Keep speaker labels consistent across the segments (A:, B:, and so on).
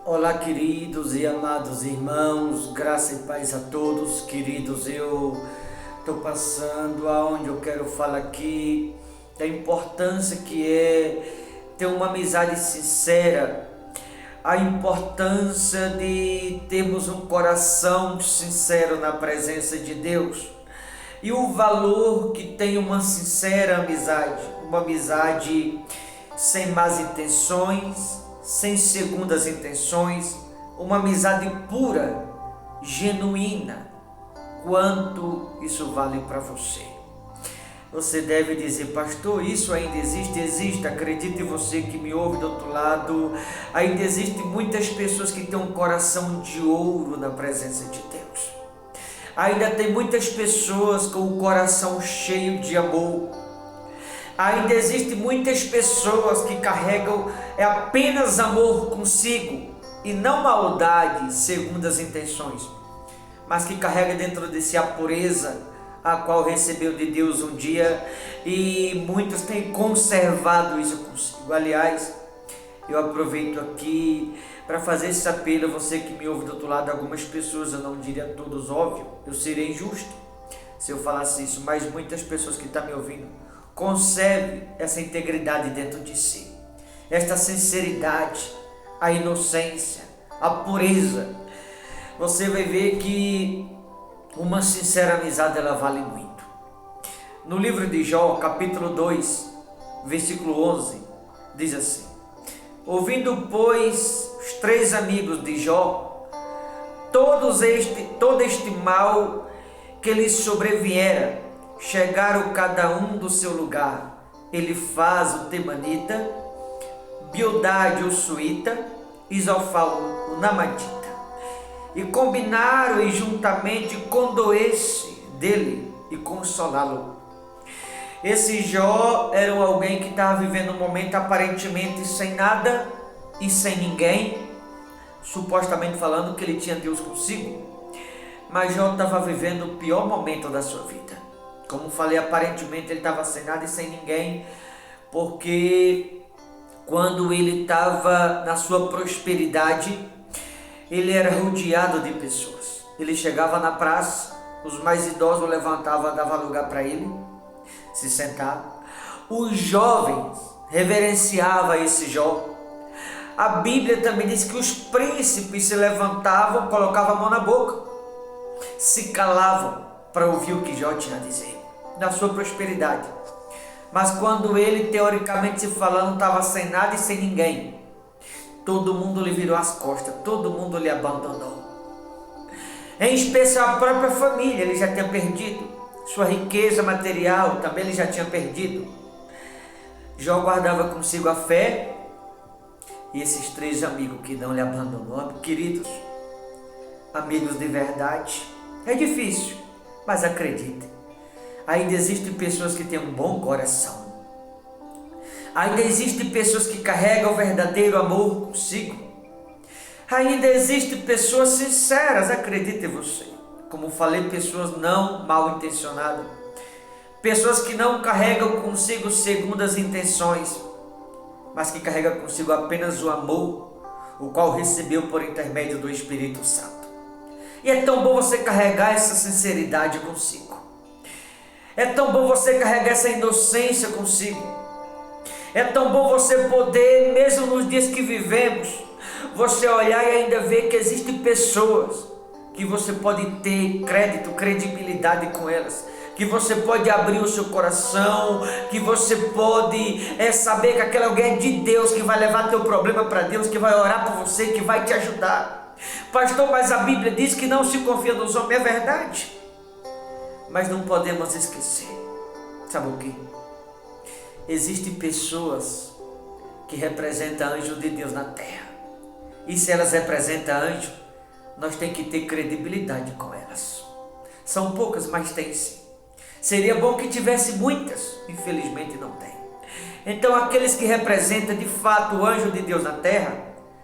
A: Olá, queridos e amados irmãos, graça e paz a todos. Queridos, eu estou passando aonde eu quero falar aqui da importância que é ter uma amizade sincera, a importância de termos um coração sincero na presença de Deus e o valor que tem uma sincera amizade, uma amizade sem más intenções, sem segundas intenções, uma amizade pura, genuína. Quanto isso vale para você? Você deve dizer: pastor, isso ainda existe? Existe, acredite você que me ouve do outro lado, ainda existem muitas pessoas que têm um coração de ouro na presença de Deus. Ainda tem muitas pessoas com o coração cheio de amor. Ainda existem muitas pessoas que carregam apenas amor consigo e não maldade segundo as intenções, mas que carrega dentro de si a pureza a qual recebeu de Deus um dia, e muitos têm conservado isso consigo. Aliás, eu aproveito aqui para fazer esse apelo a você que me ouve do outro lado. Algumas pessoas, eu não diria todos, óbvio, eu seria injusto se eu falasse isso, mas muitas pessoas que estão me ouvindo, conserve essa integridade dentro de si, esta sinceridade, a inocência, a pureza. Você vai ver que uma sincera amizade, ela vale muito. No livro de Jó, capítulo 2, versículo 11, diz assim: ouvindo, pois, os três amigos de Jó todo este mal que lhes sobreviera, chegaram cada um do seu lugar. Elifaz o temanita, Bildade o suíta, Isofal o namatita, e combinaram e juntamente condoer-se dele e consolá-lo. Esse Jó era alguém que estava vivendo um momento aparentemente sem nada e sem ninguém, supostamente falando que ele tinha Deus consigo, mas Jó estava vivendo o pior momento da sua vida. Como falei, aparentemente ele estava sem nada e sem ninguém, porque quando ele estava na sua prosperidade, ele era rodeado de pessoas. Ele chegava na praça, os mais idosos levantavam, davam lugar para ele se sentar. Os jovens reverenciavam esse Jó. A Bíblia também diz que os príncipes se levantavam, colocavam a mão na boca, se calavam para ouvir o que Jó tinha a dizer, na sua prosperidade. Mas quando ele, teoricamente falando, estava sem nada e sem ninguém, todo mundo lhe virou as costas, todo mundo lhe abandonou. Em especial a própria família, ele já tinha perdido. Sua riqueza material também ele já tinha perdido. Jó guardava consigo a fé, e esses três amigos que não lhe abandonou. Queridos, amigos de verdade, é difícil, mas acredite, ainda existem pessoas que têm um bom coração. Ainda existem pessoas que carregam o verdadeiro amor consigo. Ainda existem pessoas sinceras, acredite você. Como falei, pessoas não mal intencionadas. Pessoas que não carregam consigo segundas intenções, mas que carregam consigo apenas o amor, o qual recebeu por intermédio do Espírito Santo. E é tão bom você carregar essa sinceridade consigo. É tão bom você carregar essa inocência consigo. É tão bom você poder, mesmo nos dias que vivemos, você olhar e ainda ver que existem pessoas que você pode ter crédito, credibilidade com elas, que você pode abrir o seu coração, que você pode saber que aquele alguém é de Deus, que vai levar teu problema para Deus, que vai orar por você, que vai te ajudar. Pastor, mas a Bíblia diz que não se confia nos homens. É verdade, mas não podemos esquecer, sabe o que? Existem pessoas que representam anjo de Deus na terra, e se elas representam anjo, nós temos que ter credibilidade com elas. São poucas, mas tem sim. Seria bom que tivesse muitas, infelizmente não tem. Então aqueles que representam de fato o anjo de Deus na terra,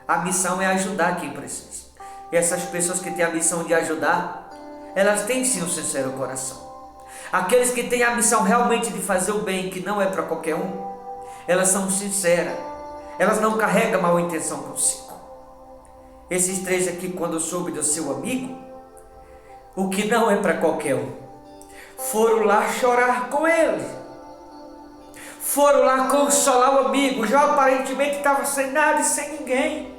A: a missão é ajudar quem precisa. E essas pessoas que têm a missão de ajudar, elas têm sim um sincero coração. Aqueles que têm a missão realmente de fazer o bem, que não é para qualquer um, elas são sinceras, elas não carregam mal intenção consigo. Esses três aqui, quando soube do seu amigo, o que não é para qualquer um, foram lá chorar com ele. Foram lá consolar o amigo. Já aparentemente estava sem nada e sem ninguém.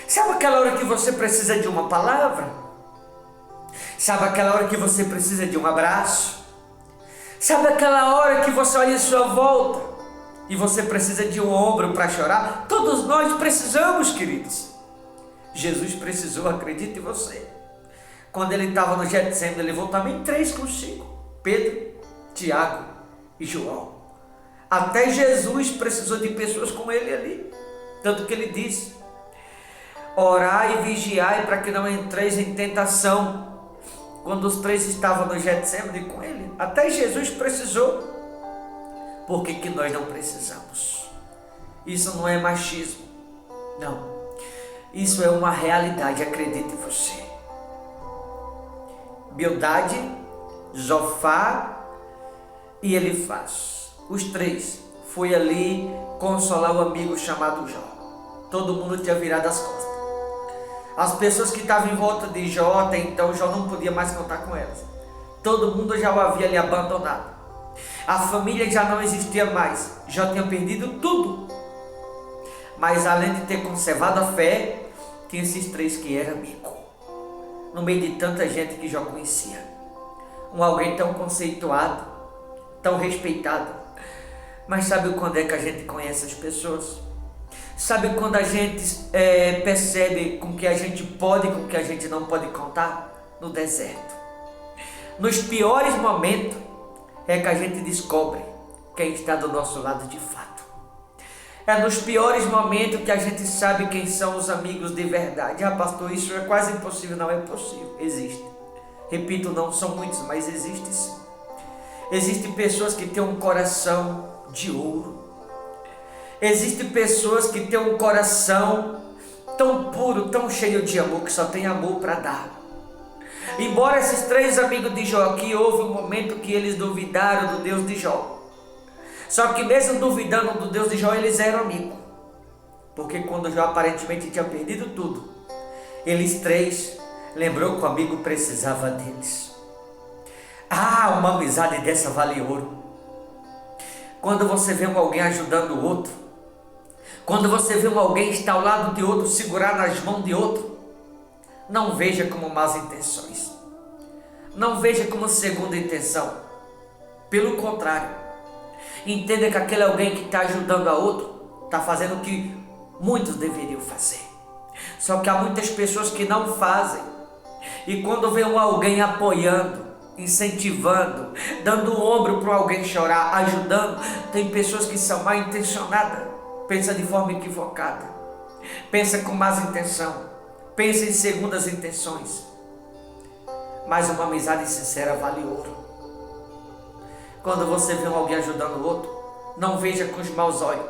A: Sabe aquela hora que você precisa de uma palavra? Sabe aquela hora que você precisa de um abraço? Sabe aquela hora que você olha em sua volta e você precisa de um ombro para chorar? Todos nós precisamos, queridos. Jesus precisou, acredite em você. Quando ele estava no Getsemane, ele levou também 3 consigo: Pedro, Tiago e João. Até Jesus precisou de pessoas como ele ali. Tanto que ele disse: orai e vigiai para que não entreis em tentação. Quando os 3 estavam no Getsemane com ele, até Jesus precisou. Por que nós não precisamos? Isso não é machismo, não. Isso é uma realidade, acredite em você. Bildade, Zofar e Elifaz, os 3 foi ali consolar o amigo chamado Jó. Todo mundo tinha virado as costas. As pessoas que estavam em volta de Jó, até então Jó não podia mais contar com elas. Todo mundo já o havia ali abandonado. A família já não existia mais. Jó tinha perdido tudo. Mas além de ter conservado a fé, tinha esses 3 que eram amigos. No meio de tanta gente que Jó conhecia. Alguém tão conceituado, tão respeitado. Mas sabe quando é que a gente conhece as pessoas? Sabe quando a gente percebe com que a gente pode e com que a gente não pode contar? No deserto. Nos piores momentos é que a gente descobre quem está do nosso lado de fato. É nos piores momentos que a gente sabe quem são os amigos de verdade. Ah, pastor, isso é quase impossível. Não é possível, existe. Repito, não são muitos, mas existe sim. Existem pessoas que têm um coração de ouro. Existem pessoas que têm um coração tão puro, tão cheio de amor, que só tem amor para dar. Embora esses 3 amigos de Jó aqui, houve um momento que eles duvidaram do Deus de Jó. Só que mesmo duvidando do Deus de Jó, eles eram amigos. Porque quando Jó aparentemente tinha perdido tudo, eles 3 lembrou que o amigo precisava deles. Ah, uma amizade dessa vale ouro. Quando você vê alguém ajudando o outro, quando você vê alguém estar ao lado de outro, segurar nas mãos de outro, não veja como más intenções. Não veja como segunda intenção. Pelo contrário, entenda que aquele alguém que está ajudando a outro, está fazendo o que muitos deveriam fazer. Só que há muitas pessoas que não fazem. E quando vê alguém apoiando, incentivando, dando o ombro para alguém chorar, ajudando, tem pessoas que são mal intencionadas, pensa de forma equivocada, pensa com más intenção, pensa em segundas intenções. Mas uma amizade sincera vale ouro. Quando você vê alguém ajudando o outro, não veja com os maus olhos.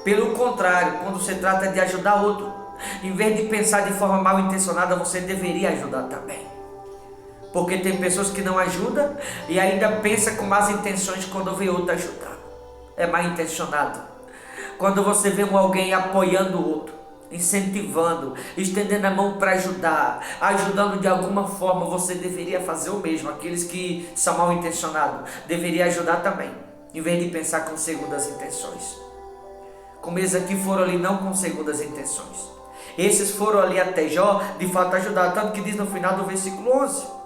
A: Pelo contrário, quando se trata de ajudar outro, em vez de pensar de forma mal intencionada, você deveria ajudar também. Porque tem pessoas que não ajudam e ainda pensa com más intenções quando vê outro ajudando. É mal intencionado. Quando você vê alguém apoiando o outro, incentivando, estendendo a mão para ajudar, ajudando de alguma forma, você deveria fazer o mesmo. Aqueles que são mal intencionados, deveria ajudar também, em vez de pensar com segundas intenções. Como eles aqui foram ali não com segundas intenções. Esses foram ali até Jó, de fato ajudar, tanto que diz no final do versículo 11.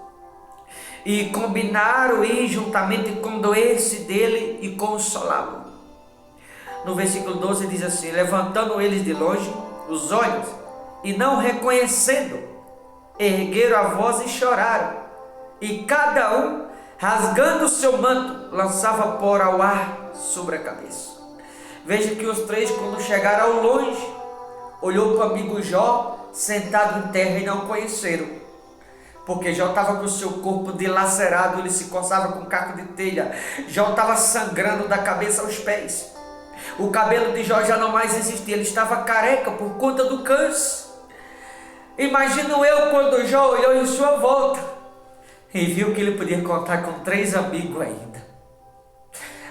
A: E combinaram ir juntamente com doer-se dele e consolá-lo. No versículo 12 diz assim: levantando eles de longe os olhos e não reconhecendo, ergueram a voz e choraram. E cada um, rasgando o seu manto, lançava pó ao ar sobre a cabeça. Veja que os 3, quando chegaram ao longe, olhou para o amigo Jó sentado em terra e não conheceram. Porque Jó estava com o seu corpo dilacerado, ele se coçava com caco de telha. Jó estava sangrando da cabeça aos pés. O cabelo de Jó já não mais existia, ele estava careca por conta do câncer. Imagino eu quando Jó olhou em sua volta e viu que ele podia contar com 3 amigos ainda.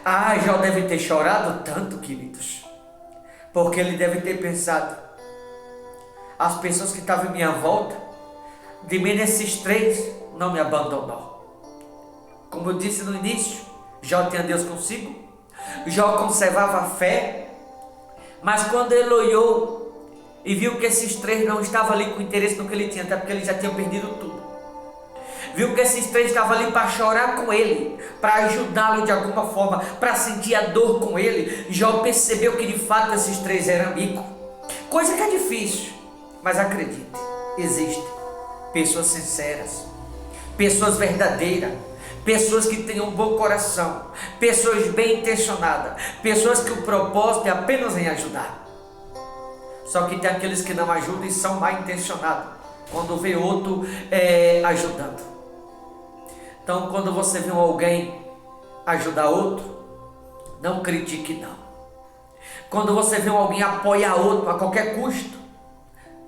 A: Ah, Jó deve ter chorado tanto, queridos, porque ele deve ter pensado: as pessoas que estavam em minha volta, de mim esses três não me abandonou. Como eu disse no início, Jó tinha Deus consigo, Jó conservava a fé, mas quando ele olhou e viu que esses três não estavam ali com interesse no que ele tinha, até porque ele já tinha perdido tudo, viu que esses três estavam ali para chorar com ele, para ajudá-lo de alguma forma, para sentir a dor com ele, Jó percebeu que de fato esses três eram amigos, coisa que é difícil, mas acredite, existem pessoas sinceras, pessoas verdadeiras, pessoas que têm um bom coração, pessoas bem intencionadas, pessoas que o propósito é apenas em ajudar. Só que tem aqueles que não ajudam e são mal intencionados, quando vê outro ajudando. Então, quando você vê alguém ajudar outro, não critique não. Quando você vê alguém apoiar outro a qualquer custo,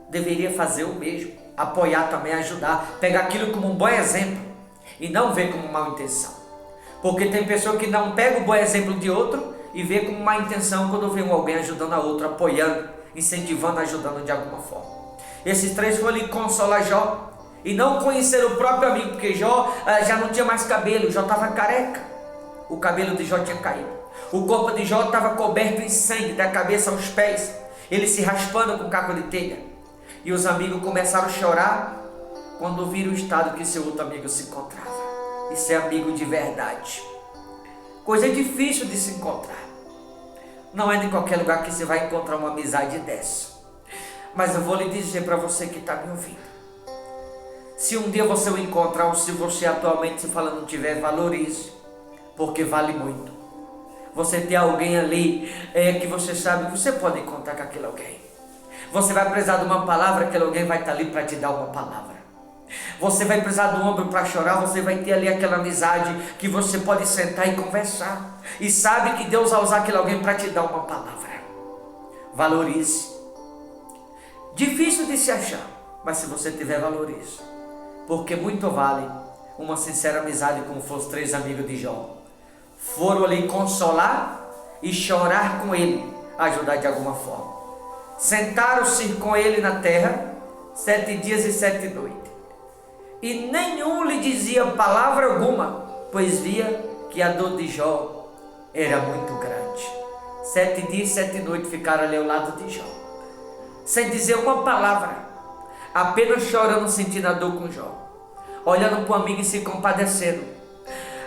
A: deveria fazer o mesmo, apoiar também, ajudar, pegar aquilo como um bom exemplo e não ver como má intenção. Porque tem pessoa que não pega o bom exemplo de outro e vê como má intenção quando vê alguém ajudando a outro, apoiando, incentivando, ajudando de alguma forma. Esses três foram ali consolar Jó e não conheceram o próprio amigo, porque Jó já não tinha mais cabelo, Jó estava careca, o cabelo de Jó tinha caído, o corpo de Jó estava coberto em sangue da cabeça aos pés, ele se raspando com caco de telha. E os amigos começaram a chorar quando viram o estado que seu outro amigo se encontrava. Isso é amigo de verdade. Coisa difícil de se encontrar. Não é de qualquer lugar que você vai encontrar uma amizade dessa. Mas eu vou lhe dizer para você que está me ouvindo. Se um dia você o encontrar, ou se você atualmente se fala não tiver, valorize. Porque vale muito. Você tem alguém ali que você sabe que você pode contar com aquele alguém. Você vai precisar de uma palavra, aquele alguém vai estar ali para te dar uma palavra. Você vai precisar do ombro para chorar, você vai ter ali aquela amizade que você pode sentar e conversar. E sabe que Deus vai usar aquele alguém para te dar uma palavra. Valorize. Difícil de se achar, mas se você tiver, valorize. Porque muito vale uma sincera amizade como foram os três amigos de Jó. Foram ali consolar e chorar com ele, ajudar de alguma forma. Sentaram-se com ele na terra 7 dias e 7 noites. E nenhum lhe dizia palavra alguma, pois via que a dor de Jó era muito grande. 7 dias e 7 noites ficaram ali ao lado de Jó, sem dizer uma palavra, apenas chorando, sentindo a dor com Jó, olhando para o amigo e se compadecendo.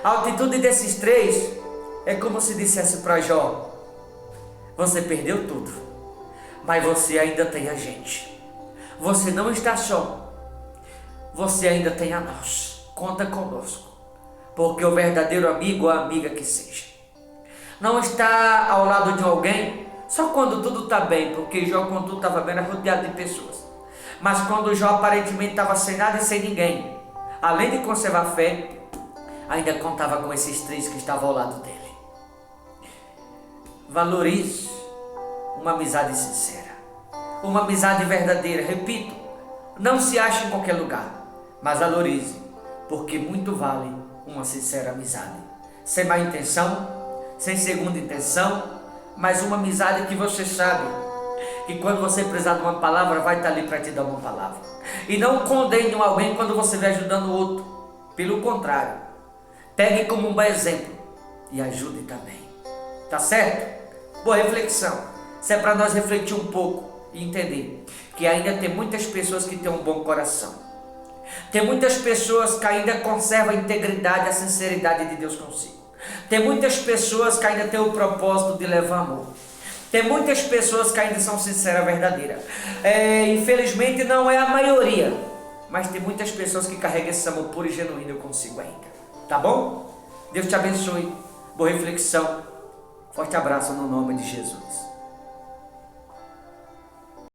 A: A atitude desses três é como se dissesse para Jó: você perdeu tudo, mas você ainda tem a gente. Você não está só. Você ainda tem a nós. Conta conosco. Porque o verdadeiro amigo ou amiga que seja, não está ao lado de alguém só quando tudo está bem. Porque Jó, quando tudo estava bem, era rodeado de pessoas. Mas quando Jó aparentemente estava sem nada e sem ninguém, além de conservar a fé, ainda contava com esses três que estavam ao lado dele. Valorize uma amizade sincera, uma amizade verdadeira. Repito, não se acha em qualquer lugar, mas valorize, porque muito vale uma sincera amizade, sem má intenção, sem segunda intenção, mas uma amizade que você sabe que quando você precisar de uma palavra, vai estar ali para te dar uma palavra. E não condene alguém quando você vai ajudando o outro. Pelo contrário, pegue como um bom exemplo e ajude também. Tá certo? Boa reflexão. Isso é para nós refletir um pouco e entender que ainda tem muitas pessoas que têm um bom coração. Tem muitas pessoas que ainda conservam a integridade, a sinceridade de Deus consigo. Tem muitas pessoas que ainda têm o propósito de levar amor. Tem muitas pessoas que ainda são sinceras, verdadeiras. Infelizmente não é a maioria, mas tem muitas pessoas que carregam esse amor puro e genuíno consigo ainda. Tá bom? Deus te abençoe. Boa reflexão. Forte abraço no nome de Jesus.